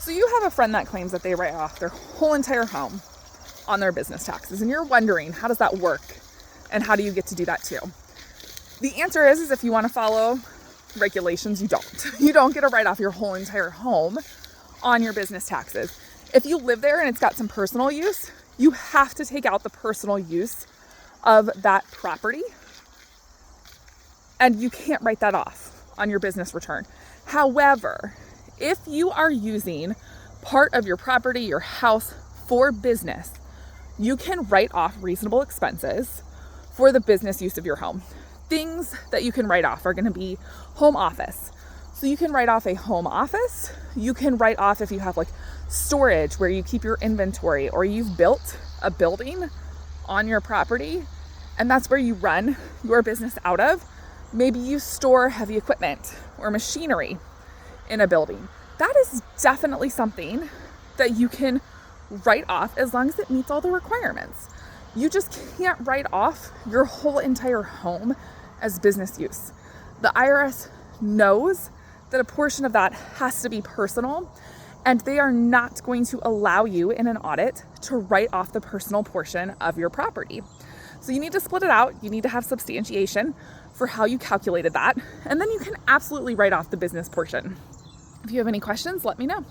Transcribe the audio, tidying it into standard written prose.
So you have a friend that claims that they write off their whole entire home on their business taxes, and you're wondering, how does that work? And how do you get to do that too? The answer is if you want to follow regulations, you don't. You don't get to write off your whole entire home on your business taxes. If you live there and it's got some personal use, you have to take out the personal use of that property, and you can't write that off on your business return. However, if you are using part of your property, your house, for business, you can write off reasonable expenses for the business use of your home. Things that you can write off are going to be home office. So you can write off a home office. You can write off if you have like storage where you keep your inventory, or you've built a building on your property and that's where you run your business out of. Maybe you store heavy equipment or machinery in a building. That is definitely something that you can write off as long as it meets all the requirements. You just can't write off your whole entire home as business use. The IRS knows that a portion of that has to be personal, and they are not going to allow you in an audit to write off the personal portion of your property. So you need to split it out. You need to have substantiation for how you calculated that, and then you can absolutely write off the business portion. If you have any questions, let me know.